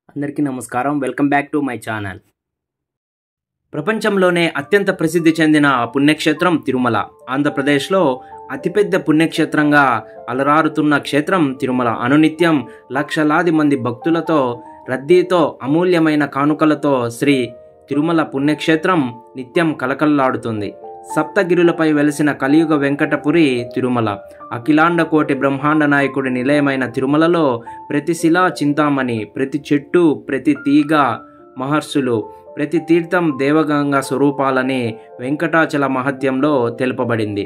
అందరికీ నమస్కారం. Welcome back to my channel. ప్రపంచంలోనే అత్యంత ప్రసిద్ధి చెందిన పుణ్యక్షేత్రం తిరుమల. ఆంధ్రప్రదేశ్లో అతిపెద్ద పుణ్యక్షేత్రంగా అలరారుతున్న క్షేత్రం తిరుమల. అనునిత్యం లక్షలాది మంది భక్తులతో, రద్దీతో, అమూల్యమైన కానుకలతో శ్రీ తిరుమల పుణ్యక్షేత్రం నిత్యం కలకల్లాడుతుంది. సప్తగిరులపై వెలిసిన కలియుగ వెంకటపురి తిరుమల. అఖిలాండ కోటి బ్రహ్మాండ నాయకుడి నిలయమైన తిరుమలలో ప్రతి శిలా చింతామణి, ప్రతి చెట్టు, ప్రతి తీగ మహర్షులు, ప్రతి తీర్థం దేవగంగా స్వరూపాలని వెంకటాచల మహత్యంలో తెలుపబడింది.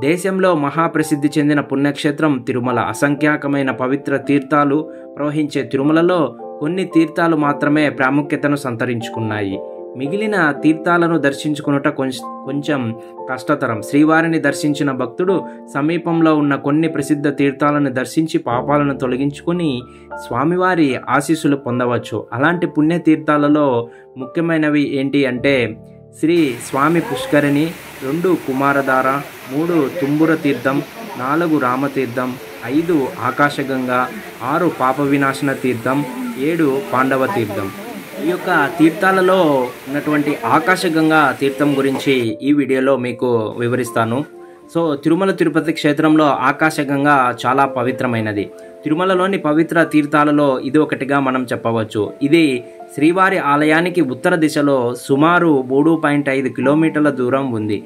దేశంలో మహాప్రసిద్ధి చెందిన పుణ్యక్షేత్రం తిరుమల. అసంఖ్యాకమైన పవిత్ర తీర్థాలు ప్రవహించే తిరుమలలో కొన్ని తీర్థాలు మాత్రమే ప్రాముఖ్యతను సంతరించుకున్నాయి. మిగిలిన తీర్థాలను దర్శించుకునుట కొంచెం కష్టతరం. శ్రీవారిని దర్శించిన భక్తుడు సమీపంలో ఉన్న కొన్ని ప్రసిద్ధ తీర్థాలను దర్శించి పాపాలను తొలగించుకొని స్వామివారి ఆశీస్సులు పొందవచ్చు. అలాంటి పుణ్యతీర్థాలలో ముఖ్యమైనవి ఏంటి అంటే శ్రీ స్వామి పుష్కరిణి, 2 కుమారధార, 3 తుంబుర తీర్థం, 4 రామతీర్థం, 5 ఆకాశగంగా, 6 పాప వినాశన తీర్థం, 7 పాండవ తీర్థం. ఈ యొక్క తీర్థాలలో ఉన్నటువంటి ఆకాశగంగా తీర్థం గురించి ఈ వీడియోలో మీకు వివరిస్తాను. తిరుమల తిరుపతి క్షేత్రంలో ఆకాశగంగా చాలా పవిత్రమైనది. తిరుమలలోని పవిత్ర తీర్థాలలో ఇది ఒకటిగా మనం చెప్పవచ్చు. ఇది శ్రీవారి ఆలయానికి ఉత్తర దిశలో సుమారు 3.5 కిలోమీటర్ల దూరం ఉంది.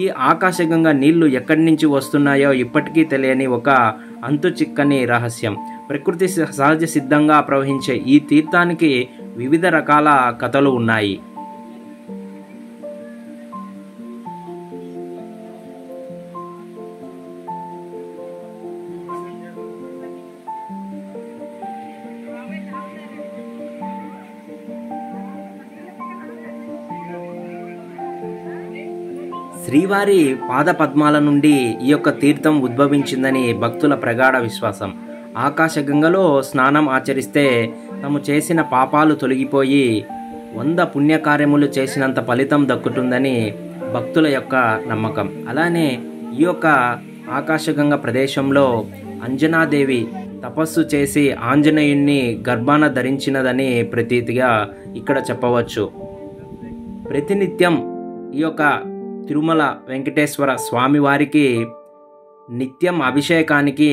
ఈ ఆకాశగంగా నీళ్లు ఎక్కడి నుంచి వస్తున్నాయో ఇప్పటికీ తెలియని ఒక అంతు చిక్కని రహస్యం. ప్రకృతి సహజ సిద్ధంగా ప్రవహించే ఈ తీర్థానికి వివిధ రకాల కథలు ఉన్నాయి. శ్రీవారి పాద పద్మాల నుండి ఈ యొక్క తీర్థం ఉద్భవించిందని భక్తుల ప్రగాఢ విశ్వాసం. ఆకాశగంగలో స్నానం ఆచరిస్తే తాము చేసిన పాపాలు తొలగిపోయి 100 పుణ్యకార్యములు చేసినంత ఫలితం దక్కుతుందని భక్తుల యొక్క నమ్మకం. అలానే ఈ యొక్క ఆకాశగంగ ప్రదేశంలో అంజనాదేవి తపస్సు చేసి ఆంజనేయుణ్ణి గర్భాన ధరించినదని ప్రతీతిగా ఇక్కడ చెప్పవచ్చు. ప్రతినిత్యం ఈ యొక్క తిరుమల వెంకటేశ్వర స్వామివారికి నిత్యం అభిషేకానికి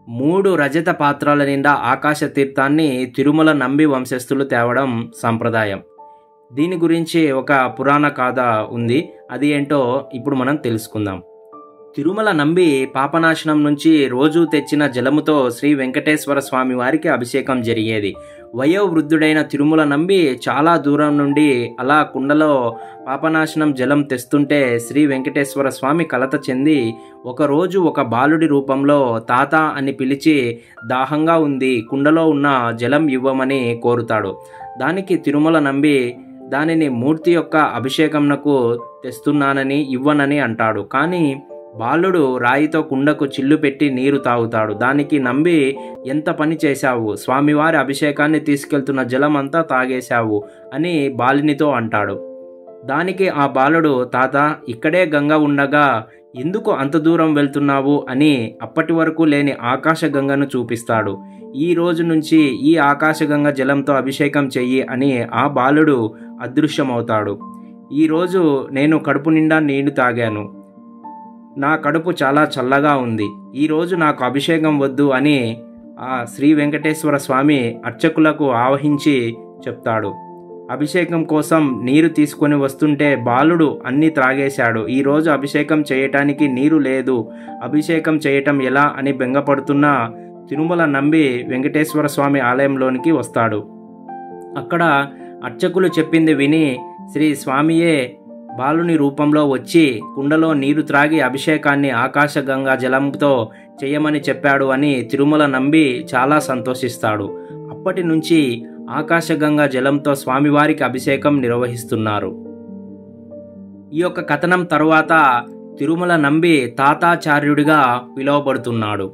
3 రజత పాత్రల నిండా ఆకాశ తీర్థాన్ని తిరుమల నంబి వంశస్థులు తేవడం సంప్రదాయం. దీని గురించి ఒక పురాణ గాథ ఉంది. అది ఏంటో ఇప్పుడు మనం తెలుసుకుందాం. తిరుమల నంబి పాపనాశనం నుంచి రోజు తెచ్చిన జలముతో శ్రీ వెంకటేశ్వర స్వామి వారికి అభిషేకం జరిగేది. వయోవృద్ధుడైన తిరుమల నంబి చాలా దూరం నుండి అలా కుండలో పాపనాశనం జలం తెస్తుంటే శ్రీ వెంకటేశ్వర స్వామి కలత చెంది ఒకరోజు ఒక బాలుడి రూపంలో తాత అని పిలిచి దాహంగా ఉంది, కుండలో ఉన్న జలం ఇవ్వమని కోరుతాడు. దానికి తిరుమల నంబి దానిని మూర్తి యొక్క అభిషేకంనకు తెస్తున్నానని ఇవ్వనని అంటాడు. కానీ బాలుడు రాయితో కుండకు చిల్లు పెట్టి నీరు తాగుతాడు. దానికి నంబి ఎంత పని చేశావు, స్వామివారి అభిషేకాన్ని తీసుకెళ్తున్న జలం అంతా తాగేశావు అని బాలునితో అంటాడు. దానికి ఆ బాలుడు, తాత ఇక్కడే గంగ ఉండగా ఎందుకు అంత దూరం వెళ్తున్నావు అని అప్పటి వరకు లేని ఆకాశగంగను చూపిస్తాడు. ఈ రోజు నుంచి ఈ ఆకాశగంగ జలంతో అభిషేకం చెయ్యి అని ఆ బాలుడు అదృశ్యమవుతాడు. ఈరోజు నేను కడుపు నిండా నీళ్లు తాగాను, నా కడుపు చాలా చల్లగా ఉంది, ఈరోజు నాకు అభిషేకం వద్దు అని ఆ శ్రీ వెంకటేశ్వర స్వామి అర్చకులకు ఆవహించి చెప్తాడు. అభిషేకం కోసం నీరు తీసుకొని వస్తుంటే బాలుడు అన్నీ త్రాగేశాడు. ఈరోజు అభిషేకం చేయటానికి నీరు లేదు, అభిషేకం చేయటం ఎలా అని బెంగపడుతున్న తిరుమల నంబి వెంకటేశ్వర స్వామి ఆలయంలోనికి వస్తాడు. అక్కడ అర్చకులు చెప్పింది విని శ్రీ స్వామియే బాలుని రూపంలో వచ్చి కుండలో నీరు త్రాగి అభిషేకాన్ని ఆకాశగంగా జలంతో చేయమని చెప్పాడు అని తిరుమల నంబి చాలా సంతోషిస్తాడు. అప్పటి నుంచి ఆకాశగంగా జలంతో స్వామివారికి అభిషేకం నిర్వహిస్తున్నారు. ఈ యొక్క కథనం తరువాత తిరుమల నంబి తాతాచార్యుడిగా పిలువబడుతున్నాడు.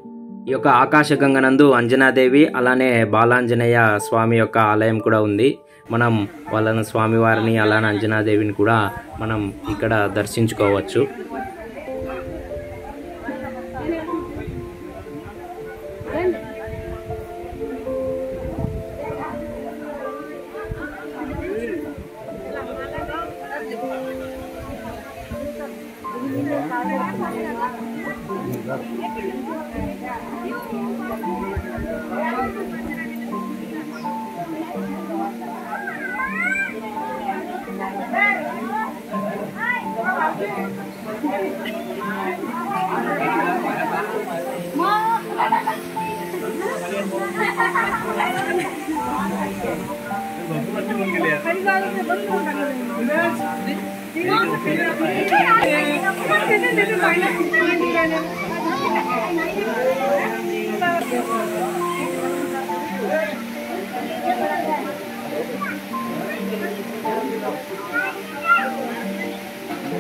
ఈ యొక్క ఆకాశగంగనందు అంజనాదేవి అలానే బాలాంజనేయ స్వామి యొక్క ఆలయం కూడా ఉంది. మనం వాళ్ళని స్వామివారిని అలానే అంజనాదేవిని కూడా మనం ఇక్కడ దర్శించుకోవచ్చు.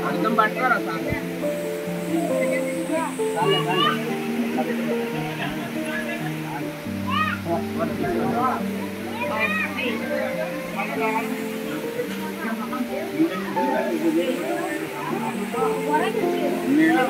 एकदम बांटकर असा नीला